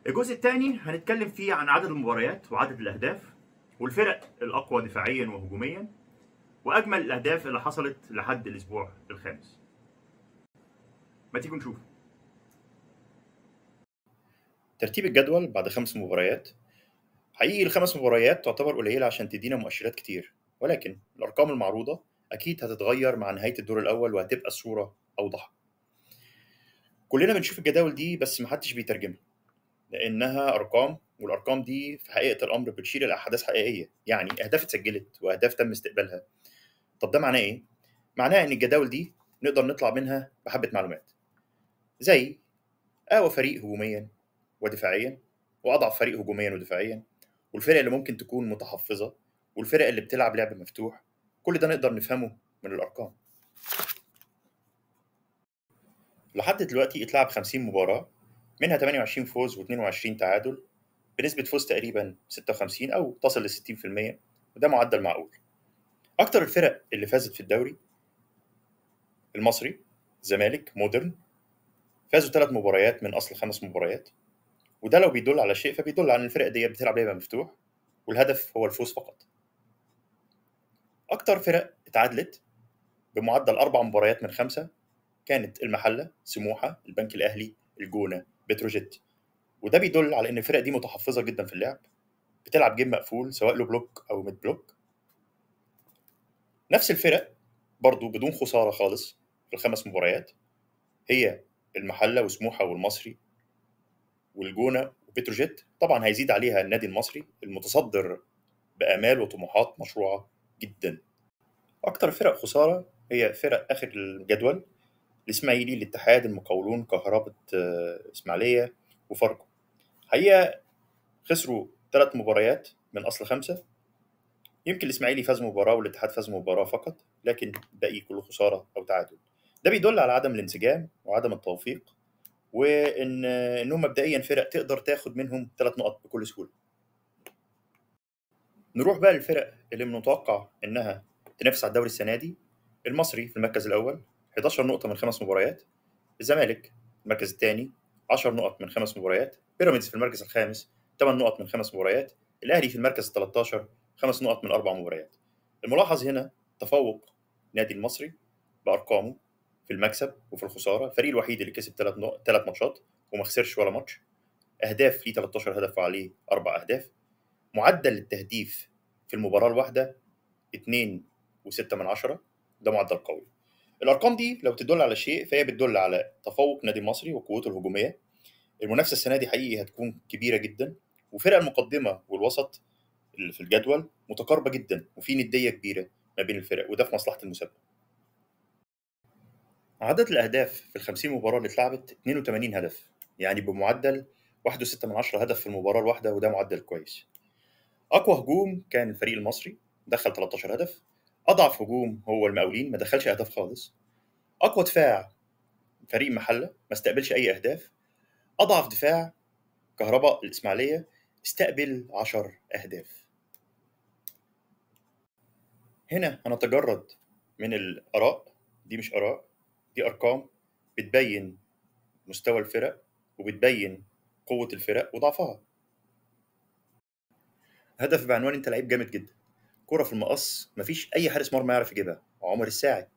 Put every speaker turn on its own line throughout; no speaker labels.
الجزء الثاني هنتكلم فيه عن عدد المباريات وعدد الأهداف والفرق الأقوى دفاعيا وهجوميا وأجمل الأهداف اللي حصلت لحد الأسبوع الخامس. ما تيجوا نشوف
ترتيب الجدول بعد 5 مباريات. حقيقي ال5 مباريات تعتبر قليلة عشان تدينا مؤشرات كتير، ولكن الأرقام المعروضة أكيد هتتغير مع نهاية الدور الأول وهتبقى الصورة أوضح. كلنا بنشوف الجداول دي بس محدش بيترجمها لأنها أرقام، والأرقام دي في حقيقة الأمر بتشير لأحداث حقيقية، يعني أهداف اتسجلت وأهداف تم استقبالها. طب ده معناه إيه؟ معناه إن الجداول دي نقدر نطلع منها بحبة معلومات، زي أقوى فريق هجوميا ودفاعيا، وأضعف فريق هجوميا ودفاعيا، والفرق اللي ممكن تكون متحفظة، والفرق اللي بتلعب لعب مفتوح. كل ده نقدر نفهمه من الأرقام. لحد دلوقتي اتلعب 50 مباراة، منها 28 فوز و22 تعادل، بنسبة فوز تقريبا 56 أو تصل ل 60%، وده معدل معقول. أكتر الفرق اللي فازت في الدوري المصري، الزمالك، مودرن، فازوا 3 مباريات من أصل 5 مباريات، وده لو بيدل على شيء فبيدل على إن الفرق دي بتلعب لعب مفتوح والهدف هو الفوز فقط. أكتر فرق اتعادلت بمعدل 4 مباريات من 5 كانت المحلة، سموحة، البنك الأهلي، الجونة، بتروجيت، وده بيدل على إن الفرق دي متحفظة جدا في اللعب، بتلعب جيم مقفول سواء له بلوك أو ميد بلوك. نفس الفرق برضو بدون خسارة خالص في ال5 مباريات هي المحلة وسموحة والمصري والجونة وبتروجيت. طبعا هيزيد عليها النادي المصري المتصدر بآمال وطموحات مشروعة جدا. أكتر فرق خسارة هي فرق آخر الجدول، الإسماعيلي، الاتحاد، المقاولون، كهرباء إسماعيلية، وفاركو. حقيقة خسروا 3 مباريات من أصل 5. يمكن الإسماعيلي فاز مباراة والاتحاد فاز مباراة فقط، لكن الباقي كله خسارة أو تعادل. ده بيدل على عدم الانسجام وعدم التوفيق، وإنهم مبدئيا فرق تقدر تاخد منهم 3 نقط بكل سهولة. نروح بقى للفرق اللي متوقع إنها تنافس على الدوري السنة دي. المصري في المركز الأول 11 نقطة من 5 مباريات، الزمالك المركز الثاني 10 نقط من 5 مباريات، بيراميدز في المركز الخامس 8 نقط من 5 مباريات، الأهلي في المركز ال 13 5 نقط من 4 مباريات. الملاحظ هنا تفوق النادي المصري بأرقامه في المكسب وفي الخسارة، الفريق الوحيد اللي كسب 3 ماتشات وما خسرش ولا ماتش، أهداف ليه 13 هدف وعليه 4 أهداف، معدل التهديف في المباراة الواحدة 2.6، ده معدل قوي. الأرقام دي لو تدل على شيء فهي بتدل على تفوق نادي المصري وقوته الهجومية. المنافسة السنة دي حقيقي هتكون كبيرة جدا، وفرق المقدمة والوسط اللي في الجدول متقاربة جدا، وفي ندية كبيرة ما بين الفرق، وده في مصلحة المسابقة. عدد الأهداف في ال50 مباراة اللي اتلعبت 82 هدف، يعني بمعدل 1.6 هدف في المباراة الواحدة، وده معدل كويس. أقوى هجوم كان الفريق المصري دخل 13 هدف، أضعف هجوم هو المقاولين ما دخلش أهداف خالص، أقوى دفاع فريق محلة ما استقبلش أي أهداف، أضعف دفاع كهرباء الإسماعيلية استقبل 10 أهداف. هنا هنتجرد من الآراء، دي مش آراء، دي أرقام بتبين مستوى الفرق وبتبين قوة الفرق وضعفها. هدف بعنوان أنت لعيب جامد جدا، كرة في المقص مفيش أي حارس مرمى يعرف يجيبها، عمر الساعي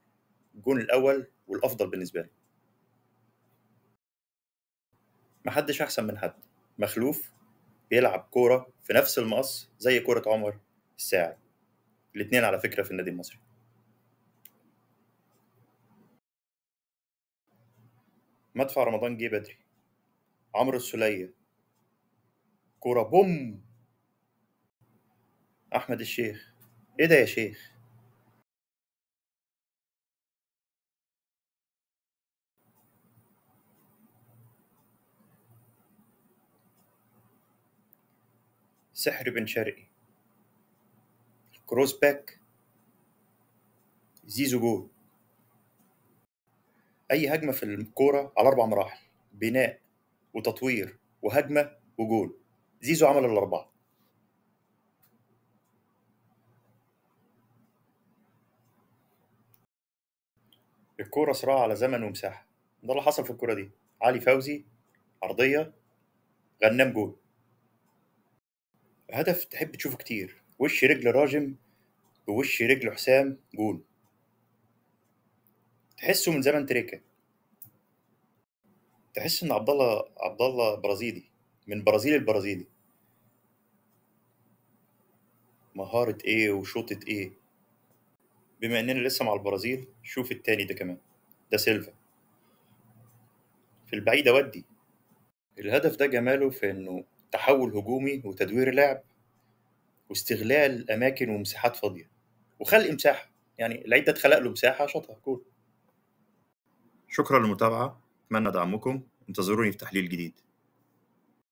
الجون الأول والأفضل بالنسبة لي. محدش أحسن من حد، مخلوف بيلعب كورة في نفس المقص زي كورة عمر الساعي، الاتنين على فكرة في النادي المصري. مدفع رمضان جه بدري، عمرو السولية كورة بوم، أحمد الشيخ إيه ده يا شيخ. سحر بن شرقي كروس باك، زيزو جول. أي هجمة في الكورة على 4 مراحل: بناء وتطوير وهجمة وجول، زيزو عمل ال4. الكورة صراع على زمن ومساحة، ده اللي حصل في الكورة دي. علي فوزي عرضية غنام جول. هدف تحب تشوفه كتير، وش رجل راجم بوش رجل حسام جول، تحسه من زمن تريكة. تحس ان عبد الله برازيلي، من برازيل البرازيلي. مهارة ايه وشوطة ايه. بما اننا لسه مع البرازيل، شوف التاني ده كمان، ده سيلفا في البعيدة ودي. الهدف ده جماله في انه تحول هجومي وتدوير لعب واستغلال اماكن ومساحات فاضية وخلق مساحة، يعني اللعيب ده اتخلق له مساحة شاطها جول. شكرا للمتابعة، أتمنى دعمكم، انتظروني في تحليل جديد.